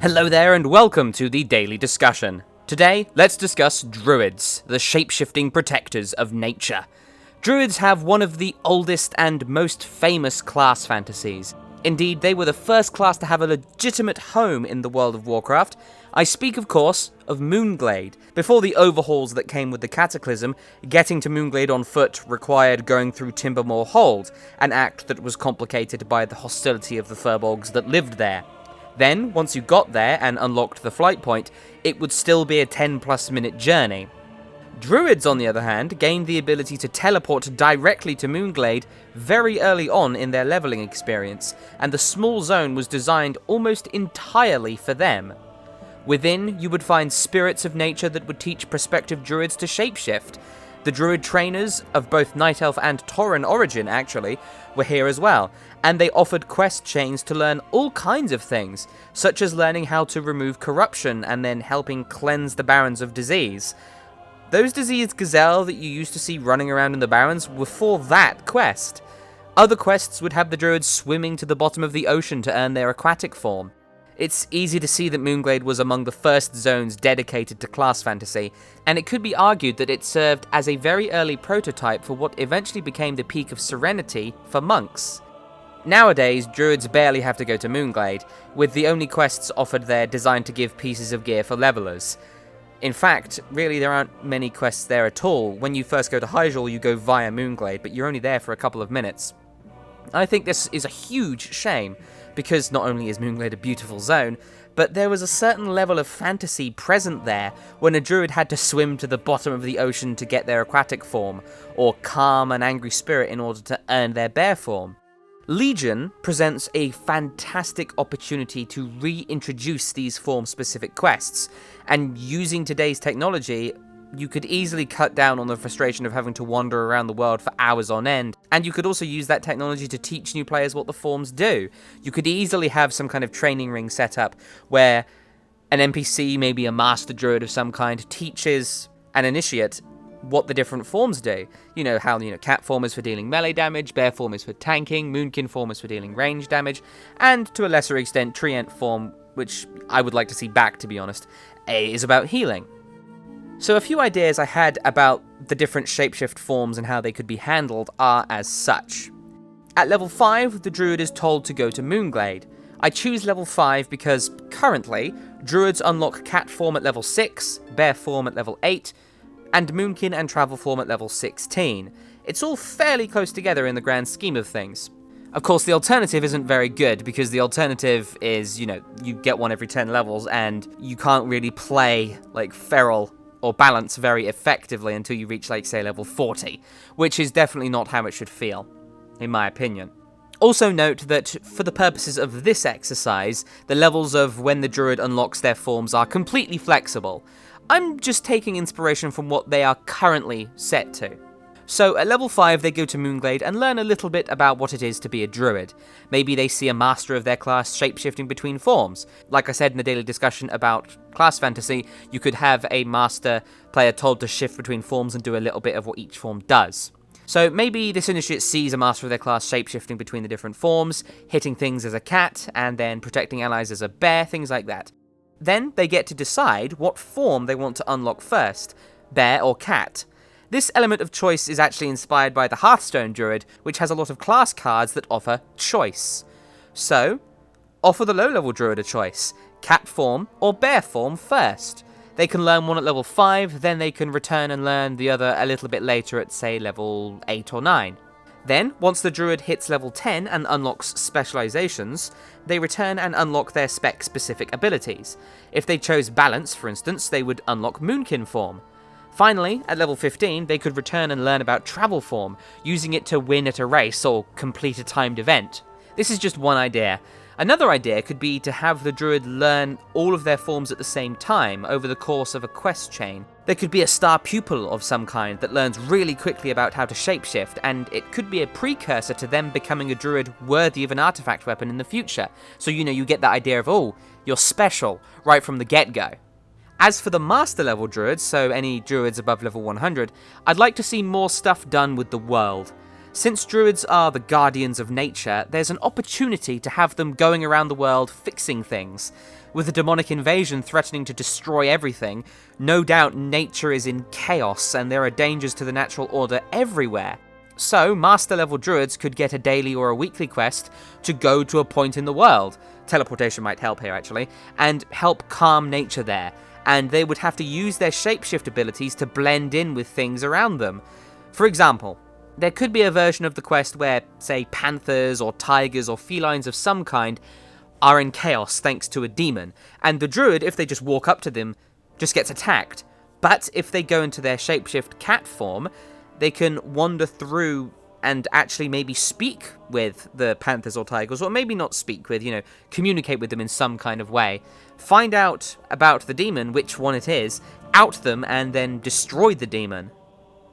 Hello there and welcome to the Daily Discussion. Today, let's discuss Druids, the shapeshifting protectors of nature. Druids have one of the oldest and most famous class fantasies. Indeed, they were the first class to have a legitimate home in the world of Warcraft. I speak, of course, of Moonglade. Before the overhauls that came with the Cataclysm, getting to Moonglade on foot required going through Timbermoor Hold, an act that was complicated by the hostility of the Furbolgs that lived there. Then, once you got there and unlocked the flight point, it would still be a 10+ minute journey. Druids, on the other hand, gained the ability to teleport directly to Moonglade very early on in their leveling experience, and the small zone was designed almost entirely for them. Within, you would find spirits of nature that would teach prospective druids to shapeshift. The druid trainers of both Night Elf and Tauren origin, actually, were here as well, and they offered quest chains to learn all kinds of things, such as learning how to remove corruption and then helping cleanse the Barrens of disease. Those diseased gazelle that you used to see running around in the Barrens were for that quest. Other quests would have the druids swimming to the bottom of the ocean to earn their aquatic form. It's easy to see that Moonglade was among the first zones dedicated to class fantasy, and it could be argued that it served as a very early prototype for what eventually became the Peak of Serenity for monks. Nowadays, druids barely have to go to Moonglade, with the only quests offered there designed to give pieces of gear for levelers. In fact, really there aren't many quests there at all. When you first go to Hyjal, you go via Moonglade, but you're only there for a couple of minutes. I think this is a huge shame, because not only is Moonglade a beautiful zone, but there was a certain level of fantasy present there when a druid had to swim to the bottom of the ocean to get their aquatic form, or calm an angry spirit in order to earn their bear form. Legion presents a fantastic opportunity to reintroduce these form-specific quests, and using today's technology, you could easily cut down on the frustration of having to wander around the world for hours on end, and you could also use that technology to teach new players what the forms do. You could easily have some kind of training ring set up where an NPC, maybe a master druid of some kind, teaches an initiate what the different forms do. You know how, cat form is for dealing melee damage, bear form is for tanking, Moonkin form is for dealing range damage, and to a lesser extent, Treant form, which I would like to see back, to be honest, is about healing. So a few ideas I had about the different shapeshift forms and how they could be handled are as such. At level 5, the druid is told to go to Moonglade. I choose level 5 because, currently, druids unlock cat form at level 6, bear form at level 8, and Moonkin and travel form at level 16. It's all fairly close together in the grand scheme of things. Of course, the alternative isn't very good, because the alternative is, you get one every 10 levels, and you can't really play, like, feral or balance very effectively until you reach, like, say, level 40, which is definitely not how it should feel, in my opinion. Also note that, for the purposes of this exercise, the levels of when the druid unlocks their forms are completely flexible. I'm just taking inspiration from what they are currently set to. So, at level 5, they go to Moonglade and learn a little bit about what it is to be a druid. Maybe they see a master of their class shapeshifting between forms. Like I said in the daily discussion about class fantasy, you could have a master player told to shift between forms and do a little bit of what each form does. So maybe this initiate sees a master of their class shapeshifting between the different forms, hitting things as a cat, and then protecting allies as a bear, things like that. Then they get to decide what form they want to unlock first, bear or cat. This element of choice is actually inspired by the Hearthstone Druid, which has a lot of class cards that offer choice. So, offer the low-level Druid a choice, cat form or bear form first. They can learn one at level 5, then they can return and learn the other a little bit later at, say, level 8 or 9. Then, once the Druid hits level 10 and unlocks specializations, they return and unlock their spec-specific abilities. If they chose Balance, for instance, they would unlock Moonkin form. Finally, at level 15, they could return and learn about travel form, using it to win at a race or complete a timed event. This is just one idea. Another idea could be to have the druid learn all of their forms at the same time over the course of a quest chain. There could be a star pupil of some kind that learns really quickly about how to shapeshift, and it could be a precursor to them becoming a druid worthy of an artifact weapon in the future. So you get that idea of, oh, you're special right from the get-go. As for the master level druids, so any druids above level 100, I'd like to see more stuff done with the world. Since Druids are the guardians of nature, there's an opportunity to have them going around the world fixing things. With a demonic invasion threatening to destroy everything, no doubt nature is in chaos and there are dangers to the natural order everywhere. So, Master level Druids could get a daily or a weekly quest to go to a point in the world, teleportation might help here actually, and help calm nature there, and they would have to use their shapeshift abilities to blend in with things around them. For example, there could be a version of the quest where, say, panthers or tigers or felines of some kind are in chaos thanks to a demon, and the Druid, if they just walk up to them, just gets attacked. But if they go into their shapeshift cat form, they can wander through and actually maybe speak with the panthers or tigers, or maybe not speak with, communicate with them in some kind of way. Find out about the demon, which one it is, out them, and then destroy the demon.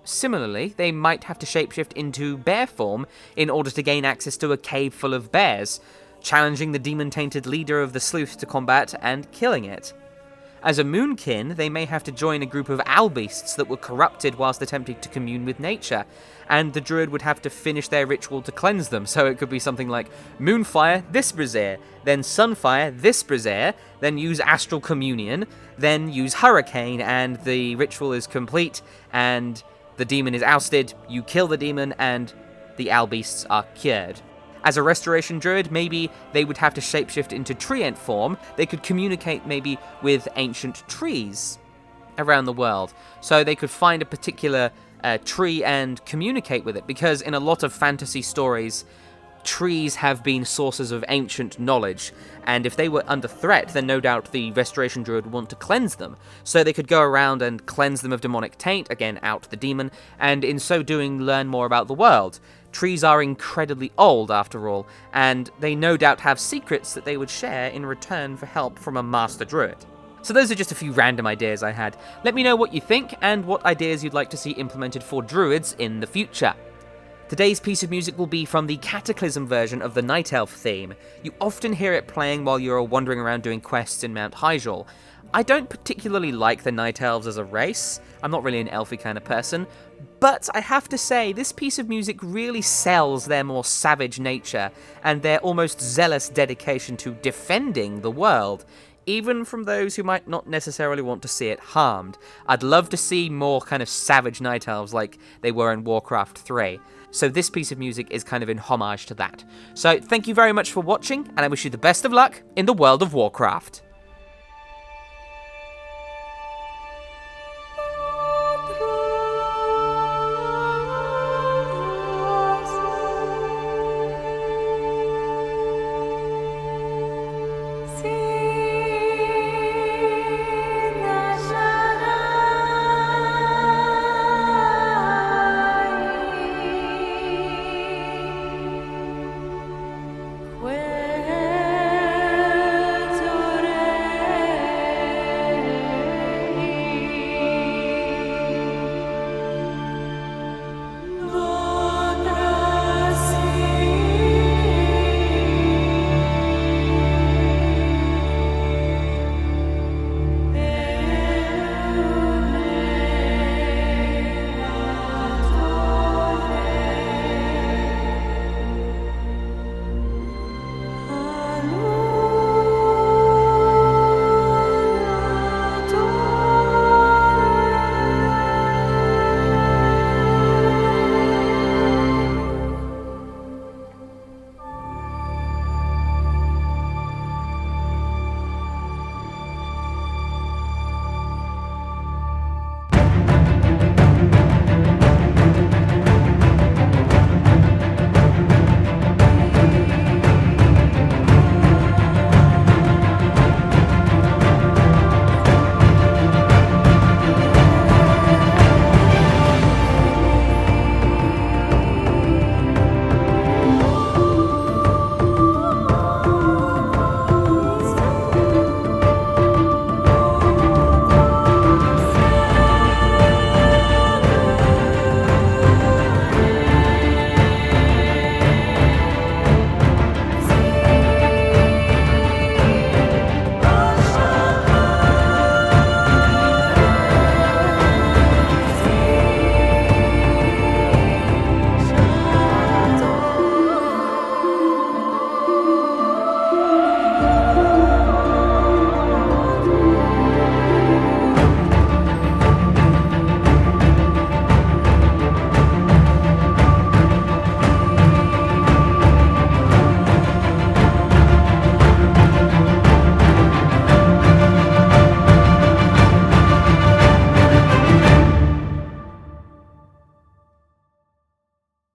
Similarly, they might have to shapeshift into bear form in order to gain access to a cave full of bears, challenging the demon-tainted leader of the sleuth to combat and killing it. As a Moonkin, they may have to join a group of owl beasts that were corrupted whilst attempting to commune with nature, and the Druid would have to finish their ritual to cleanse them, so it could be something like Moonfire this brazier, then Sunfire this brazier, then use Astral Communion, then use Hurricane, and the ritual is complete, and the demon is ousted, you kill the demon, and the owl beasts are cured. As a Restoration Druid, maybe they would have to shapeshift into treant form. They could communicate maybe with ancient trees around the world. So they could find a particular tree and communicate with it, because in a lot of fantasy stories, trees have been sources of ancient knowledge, and if they were under threat, then no doubt the Restoration Druid would want to cleanse them. So they could go around and cleanse them of demonic taint, again out the demon, and in so doing learn more about the world. Trees are incredibly old, after all, and they no doubt have secrets that they would share in return for help from a Master Druid. So those are just a few random ideas I had. Let me know what you think, and what ideas you'd like to see implemented for Druids in the future. Today's piece of music will be from the Cataclysm version of the Night Elf theme. You often hear it playing while you're wandering around doing quests in Mount Hyjal. I don't particularly like the Night Elves as a race. I'm not really an elfy kind of person, but I have to say, this piece of music really sells their more savage nature and their almost zealous dedication to defending the world, even from those who might not necessarily want to see it harmed. I'd love to see more kind of savage Night Elves like they were in Warcraft 3. So this piece of music is kind of in homage to that. So thank you very much for watching, and I wish you the best of luck in the world of Warcraft.